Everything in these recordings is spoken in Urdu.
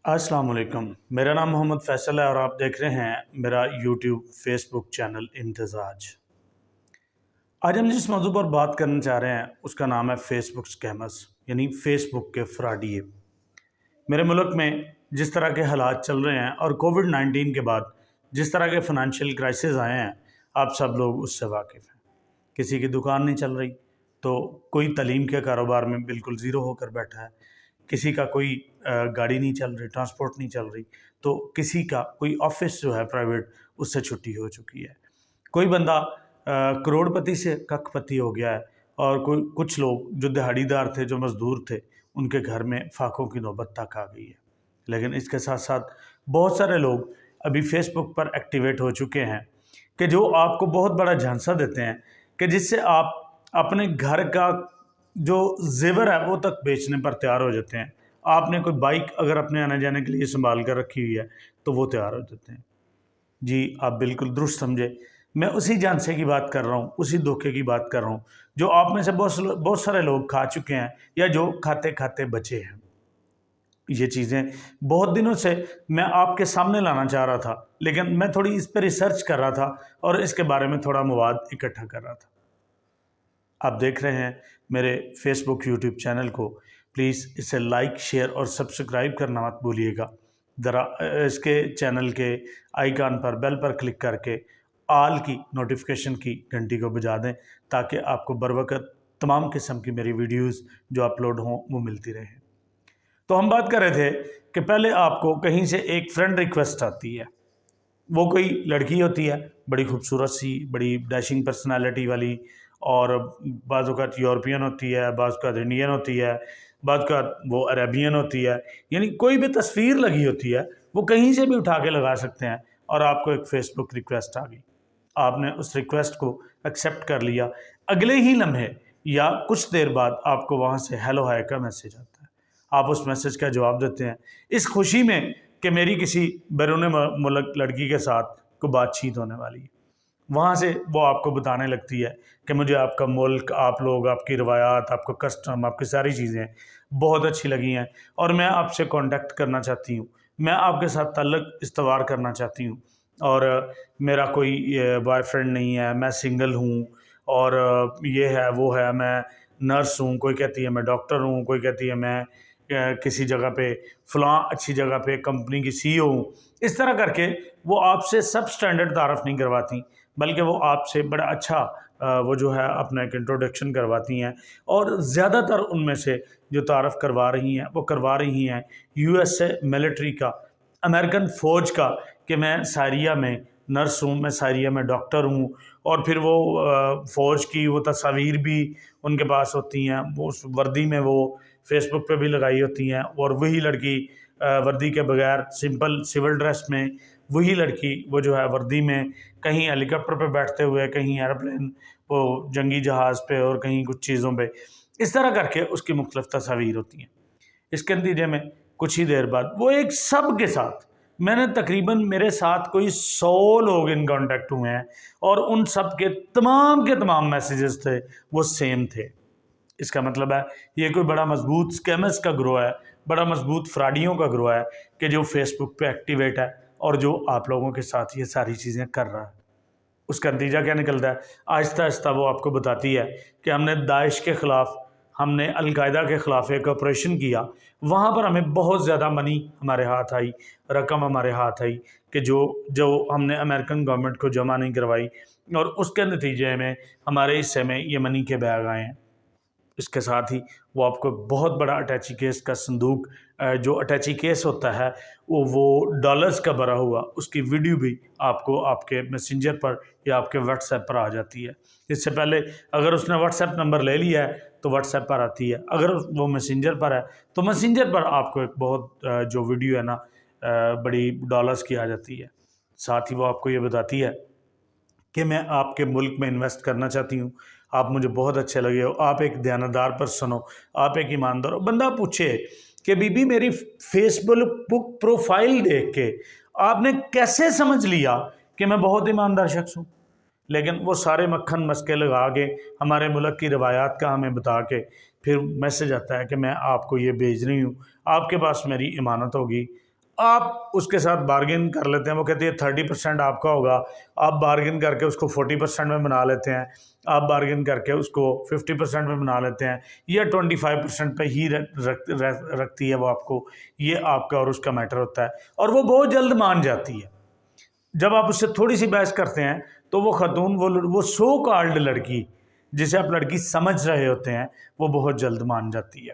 السلام علیکم، میرا نام محمد فیصل ہے اور آپ دیکھ رہے ہیں میرا یوٹیوب فیس بک چینل امتزاج۔ آج ہم جس موضوع پر بات کرنا چاہ رہے ہیں اس کا نام ہے فیس بک سکیمرز، یعنی فیس بک کے فراڈیے۔ میرے ملک میں جس طرح کے حالات چل رہے ہیں اور کووڈ-19 کے بعد جس طرح کے فنانشیل کرائسس آئے ہیں، آپ سب لوگ اس سے واقف ہیں۔ کسی کی دکان نہیں چل رہی تو کوئی تعلیم کے کاروبار میں بالکل زیرو ہو کر بیٹھا ہے، کسی کا کوئی گاڑی نہیں چل رہی، ٹرانسپورٹ نہیں چل رہی، تو کسی کا کوئی آفس جو ہے پرائیویٹ اس سے چھٹی ہو چکی ہے، کوئی بندہ کروڑ پتی سے کک پتی ہو گیا ہے، اور کچھ لوگ جو دہاڑی دار تھے، جو مزدور تھے، ان کے گھر میں فاقوں کی نوبت تک آ گئی ہے۔ لیکن اس کے ساتھ ساتھ بہت سارے لوگ ابھی فیس بک پر ایکٹیویٹ ہو چکے ہیں کہ جو آپ کو بہت بڑا جھانسا دیتے ہیں کہ جس سے آپ اپنے گھر کا جو زیور ہے وہ تک بیچنے پر تیار ہو جاتے ہیں۔ آپ نے کوئی بائک اگر اپنے آنے جانے کے لیے سنبھال کر رکھی ہوئی ہے تو وہ تیار ہو جاتے ہیں۔ جی آپ بالکل درست سمجھے، میں اسی جھانسے کی بات کر رہا ہوں، اسی دھوکے کی بات کر رہا ہوں جو آپ میں سے بہت سارے لوگ کھا چکے ہیں یا جو کھاتے کھاتے بچے ہیں۔ یہ چیزیں بہت دنوں سے میں آپ کے سامنے لانا چاہ رہا تھا، لیکن میں تھوڑی اس پہ ریسرچ کر رہا تھا اور اس کے بارے میں تھوڑا مواد اکٹھا کر رہا تھا۔ آپ دیکھ رہے ہیں میرے فیس بک یوٹیوب چینل کو، پلیز اسے لائک، شیئر اور سبسکرائب کرنا مت بھولیے گا۔ ذرا اس کے چینل کے آئیکن پر بیل پر کلک کر کے آل کی نوٹیفیکیشن کی گھنٹی کو بجا دیں تاکہ آپ کو بروقت تمام قسم کی میری ویڈیوز جو اپلوڈ ہوں وہ ملتی رہیں۔ تو ہم بات کر رہے تھے کہ پہلے آپ کو کہیں سے ایک فرینڈ ریکویسٹ آتی ہے، وہ کوئی لڑکی ہوتی ہے بڑی خوبصورت سی، بڑی ڈیشنگ پرسنالٹی والی، اور بعض اوقات یورپین ہوتی ہے، بعض اوقات انڈین ہوتی ہے، بعض اوقات وہ عربین ہوتی ہے، یعنی کوئی بھی تصویر لگی ہوتی ہے وہ کہیں سے بھی اٹھا کے لگا سکتے ہیں، اور آپ کو ایک فیس بک ریکویسٹ آ گئی، آپ نے اس ریکویسٹ کو ایکسیپٹ کر لیا، اگلے ہی لمحے یا کچھ دیر بعد آپ کو وہاں سے ہیلو ہائی کا میسیج آتا ہے، آپ اس میسیج کا جواب دیتے ہیں اس خوشی میں کہ میری کسی بیرون ملک لڑکی کے ساتھ کوئی بات چیت ہونے والی ہے۔ وہاں سے وہ آپ کو بتانے لگتی ہے کہ مجھے آپ کا ملک، آپ لوگ، آپ کی روایات، آپ کا کسٹم، آپ کی ساری چیزیں بہت اچھی لگی ہیں اور میں آپ سے کانٹیکٹ کرنا چاہتی ہوں، میں آپ کے ساتھ تعلق استوار کرنا چاہتی ہوں، اور میرا کوئی بوائے فرینڈ نہیں ہے، میں سنگل ہوں، اور یہ ہے وہ ہے، میں نرس ہوں، کوئی کہتی ہے میں ڈاکٹر ہوں، کوئی کہتی ہے میں کسی جگہ پہ فلاں اچھی جگہ پہ کمپنی کی سی او ہوں۔ اس طرح کر کے وہ آپ سے سب سٹینڈرڈ تعارف نہیں کرواتی، بلکہ وہ آپ سے بڑا اچھا وہ جو ہے اپنا ایک انٹروڈکشن کرواتی ہیں، اور زیادہ تر ان میں سے جو تعارف کروا رہی ہیں وہ کروا رہی ہیں یو ایس اے ملٹری کا، امریکن فوج کا، کہ میں سائریہ میں نرس ہوں، میں سائریہ میں ڈاکٹر ہوں، اور پھر وہ فوج کی وہ تصاویر بھی ان کے پاس ہوتی ہیں، وہ اس وردی میں وہ فیس بک پہ بھی لگائی ہوتی ہیں، اور وہی لڑکی وردی کے بغیر سمپل سول ڈریس میں، وہی لڑکی وہ جو ہے وردی میں کہیں ہیلی کاپٹر پہ بیٹھتے ہوئے، کہیں ایروپلین وہ جنگی جہاز پہ، اور کہیں کچھ چیزوں پہ، اس طرح کر کے اس کی مختلف تصاویر ہوتی ہیں۔ اس کے نتیجے میں کچھ ہی دیر بعد وہ ایک سب کے ساتھ، میں نے تقریباً میرے ساتھ کوئی 100 لوگ ان کانٹیکٹ ہوئے ہیں، اور ان سب کے تمام میسیجز تھے وہ سیم تھے۔ اس کا مطلب ہے یہ کوئی بڑا مضبوط سکیمرز کا گروہ ہے، بڑا مضبوط فراڈیوں کا گروہ ہے کہ جو فیس بک پہ ایکٹیویٹ ہے اور جو آپ لوگوں کے ساتھ یہ ساری چیزیں کر رہا ہے۔ اس کا نتیجہ کیا نکلتا ہے؟ آہستہ آہستہ وہ آپ کو بتاتی ہے کہ ہم نے داعش کے خلاف، ہم نے القاعدہ کے خلاف ایک آپریشن کیا، وہاں پر ہمیں بہت زیادہ منی ہمارے ہاتھ آئی، رقم ہمارے ہاتھ آئی کہ جو ہم نے امریکن گورنمنٹ کو جمع نہیں کروائی، اور اس کے نتیجے میں ہمارے حصے میں یہ منی کے بیگ آئے ہیں۔ اس کے ساتھ ہی وہ آپ کو بہت بڑا اٹیچی کیس کا صندوق، جو اٹیچی کیس ہوتا ہے وہ ڈالرز کا بھرا ہوا، اس کی ویڈیو بھی آپ کو آپ کے میسنجر پر یا آپ کے واٹس ایپ پر آ جاتی ہے۔ اس سے پہلے اگر اس نے واٹس ایپ نمبر لے لیا ہے تو واٹس ایپ پر آتی ہے، اگر وہ میسنجر پر ہے تو میسنجر پر آپ کو ایک بہت جو ویڈیو ہے نا بڑی ڈالرز کی آ جاتی ہے۔ ساتھ ہی وہ آپ کو یہ بتاتی ہے کہ میں آپ کے ملک میں انویسٹ کرنا چاہتی ہوں، آپ مجھے بہت اچھے لگے ہو، آپ ایک دیانتدار پرسن ہو، آپ ایک ایماندار ہو۔ بندہ پوچھے کہ بی بی میری فیس بک پروفائل دیکھ کے آپ نے کیسے سمجھ لیا کہ میں بہت ایماندار شخص ہوں؟ لیکن وہ سارے مکھن مسکے لگا کے ہمارے ملک کی روایات کا ہمیں بتا کے پھر میسج آتا ہے کہ میں آپ کو یہ بھیج رہی ہوں، آپ کے پاس میری امانت ہوگی، آپ اس کے ساتھ بارگین کر لیتے ہیں، وہ کہتی ہے 30% آپ کا ہوگا، آپ بارگین کر کے اس کو 40% میں بنا لیتے ہیں، آپ بارگین کر کے اس کو 50% میں بنا لیتے ہیں، یا 25% پہ ہی رکھتی ہے وہ آپ کو، یہ آپ کا اور اس کا میٹر ہوتا ہے، اور وہ بہت جلد مان جاتی ہے۔ جب آپ اس سے تھوڑی سی بحث کرتے ہیں تو وہ خاتون، وہ سو کالڈ لڑکی جسے آپ لڑکی سمجھ رہے ہوتے ہیں، وہ بہت جلد مان جاتی ہے۔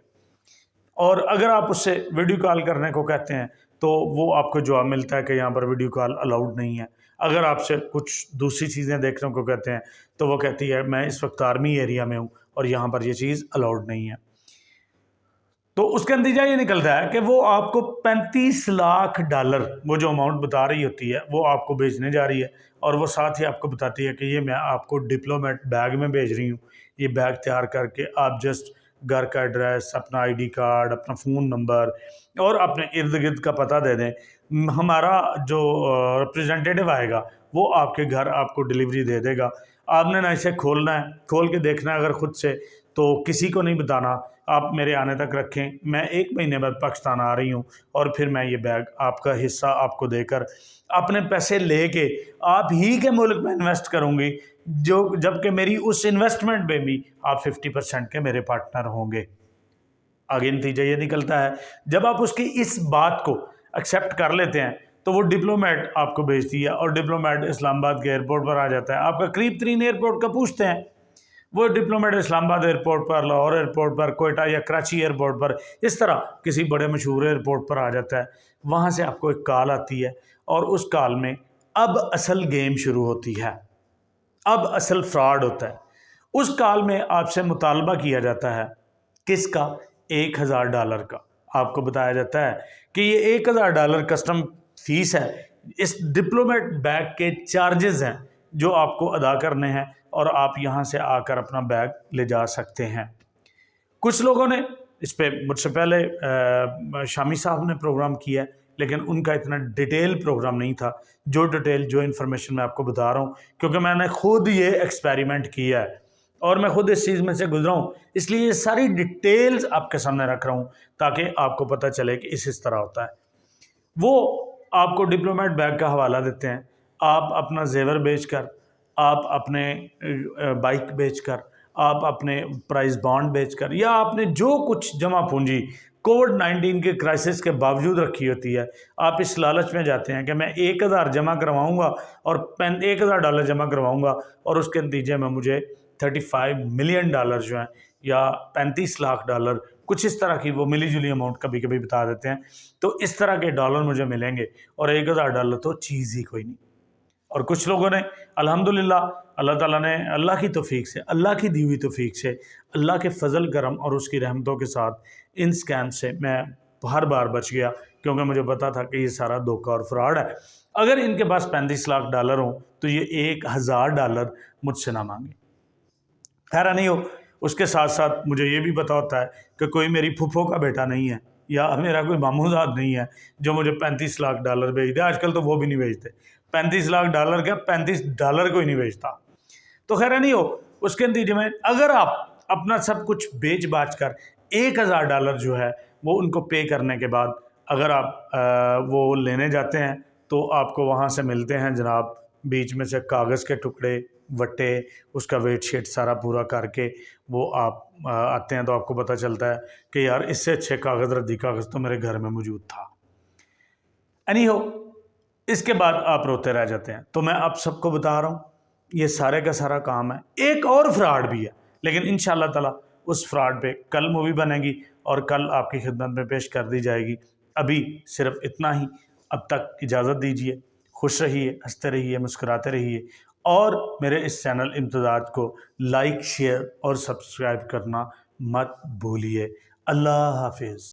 اور اگر آپ اس سے ویڈیو کال کرنے کو کہتے ہیں تو وہ آپ کو جواب ملتا ہے کہ یہاں پر ویڈیو کال الاؤڈ نہیں ہے۔ اگر آپ سے کچھ دوسری چیزیں دیکھنے کو کہتے ہیں تو وہ کہتی ہے میں اس وقت آرمی ایریا میں ہوں اور یہاں پر یہ چیز الاؤڈ نہیں ہے۔ تو اس کا نتیجہ یہ نکلتا ہے کہ وہ آپ کو $35 لاکھ، وہ جو اماؤنٹ بتا رہی ہوتی ہے، وہ آپ کو بھیجنے جا رہی ہے، اور وہ ساتھ ہی آپ کو بتاتی ہے کہ یہ میں آپ کو ڈپلومیٹ بیگ میں بھیج رہی ہوں، یہ بیگ تیار کر کے آپ جسٹ گھر کا ایڈریس، اپنا ID کارڈ، اپنا فون نمبر اور اپنے ارد گرد کا پتہ دے دیں، ہمارا جو ریپریزنٹیٹیو آئے گا وہ آپ کے گھر آپ کو ڈلیوری دے دے گا۔ آپ نے نہ اسے کھولنا ہے، کھول کے دیکھنا ہے اگر خود سے، تو کسی کو نہیں بتانا، آپ میرے آنے تک رکھیں، میں 1 مہینے بعد پاکستان آ رہی ہوں، اور پھر میں یہ بیگ آپ کا حصہ آپ کو دے کر اپنے پیسے لے کے آپ ہی کے ملک میں انویسٹ کروں گی، جبکہ میری اس انویسٹمنٹ میں بھی آپ 50% کے میرے پارٹنر ہوں گے۔ آگے نتیجہ یہ نکلتا ہے، جب آپ اس کی اس بات کو ایکسیپٹ کر لیتے ہیں تو وہ ڈپلومیٹ آپ کو بھیجتی ہے، اور ڈپلومیٹ اسلام آباد کے ایئرپورٹ پر آ جاتا ہے، آپ کا قریب ترین ایئرپورٹ کا پوچھتے ہیں، وہ ڈپلومیٹ اسلام آباد ایئرپورٹ پر، لاہور ایئرپورٹ پر، کوئٹہ یا کراچی ایئرپورٹ پر، اس طرح کسی بڑے مشہور ایئرپورٹ پر آ جاتا ہے۔ وہاں سے آپ کو ایک کال آتی ہے، اور اس کال میں اب اصل گیم شروع ہوتی ہے، اب اصل فراڈ ہوتا ہے۔ اس کال میں آپ سے مطالبہ کیا جاتا ہے، کس کا؟ $1000 کا۔ آپ کو بتایا جاتا ہے کہ یہ $1000 کسٹم فیس ہے، اس ڈپلومیٹ بیگ کے چارجز ہیں جو آپ کو ادا کرنے ہیں، اور آپ یہاں سے آ کر اپنا بیگ لے جا سکتے ہیں۔ کچھ لوگوں نے اس پہ مجھ سے پہلے شامی صاحب نے پروگرام کیا ہے، لیکن ان کا اتنا ڈیٹیل پروگرام نہیں تھا، جو ڈیٹیل جو انفارمیشن میں آپ کو بتا رہا ہوں، کیونکہ میں نے خود یہ ایکسپیریمنٹ کیا ہے اور میں خود اس چیز میں سے گزرا ہوں، اس لیے یہ ساری ڈیٹیلز آپ کے سامنے رکھ رہا ہوں تاکہ آپ کو پتہ چلے کہ اس طرح ہوتا ہے۔ وہ آپ کو ڈپلومیٹ بیگ کا حوالہ دیتے ہیں، آپ اپنا زیور بیچ کر، آپ اپنے بائک بیچ کر، آپ اپنے پرائز بانڈ بیچ کر، یا آپ نے جو کچھ جمع پونجی کووڈ-19 کے کرائسس کے باوجود رکھی ہوتی ہے، آپ اس لالچ میں جاتے ہیں کہ میں 1000 جمع کرواؤں گا اور $1000 جمع کرواؤں گا، اور اس کے نتیجے میں مجھے $35 ملین جو ہیں، یا $35 لاکھ، کچھ اس طرح کی وہ ملی جلی اماؤنٹ کبھی کبھی بتا دیتے ہیں، تو اس طرح کے ڈالر مجھے ملیں گے، اور $1000 تو چیز ہی کوئی نہیں۔ اور کچھ لوگوں نے الحمدللہ، اللہ تعالیٰ نے اللہ کی توفیق سے، اللہ کی دی ہوئی توفیق سے، اللہ کے فضل کرم اور اس کی رحمتوں کے ساتھ ان سکیم سے میں ہر بار بچ گیا، کیونکہ مجھے پتا تھا کہ یہ سارا دھوکہ اور فراڈ ہے۔ اگر ان کے پاس $35 لاکھ ہوں تو یہ $1000 مجھ سے نہ مانگے۔ خیر نہیں ہو، اس کے ساتھ ساتھ مجھے یہ بھی پتا ہوتا ہے کہ کوئی میری پھپھو کا بیٹا نہیں ہے، یا میرا کوئی ماموزاد نہیں ہے جو مجھے $35 لاکھ بھیج دے۔ آج کل تو وہ بھی نہیں بھیجتے، $35 لاکھ کیا، $35 کوئی نہیں بھیجتا۔ تو خیر نہیں ہو، اس کے نتیجے میں اگر آپ اپنا سب کچھ بیچ باچ کر $1000 جو ہے وہ ان کو پے کرنے کے بعد اگر آپ وہ لینے جاتے ہیں، تو آپ کو وہاں سے ملتے ہیں جناب بیچ میں سے کاغذ کے ٹکڑے، وٹے، اس کا ویٹ شیٹ سارا پورا کر کے وہ آپ آتے ہیں، تو آپ کو پتہ چلتا ہے کہ یار اس سے اچھے کاغذ، ردی کاغذ تو میرے گھر میں موجود تھا۔ اینی ہو، اس کے بعد آپ روتے رہ جاتے ہیں۔ تو میں آپ سب کو بتا رہا ہوں، یہ سارے کا سارا کام ہے، ایک اور فراڈ بھی ہے، لیکن انشاءاللہ تعالی اس فراڈ پہ کل مووی بنے گی اور کل آپ کی خدمت میں پیش کر دی جائے گی۔ ابھی صرف اتنا ہی، اب تک اجازت دیجیے، خوش رہیے، ہنستے رہیے، مسکراتے رہیے، اور میرے اس چینل امتزاج کو لائک، شیئر اور سبسکرائب کرنا مت بھولیے۔ اللہ حافظ۔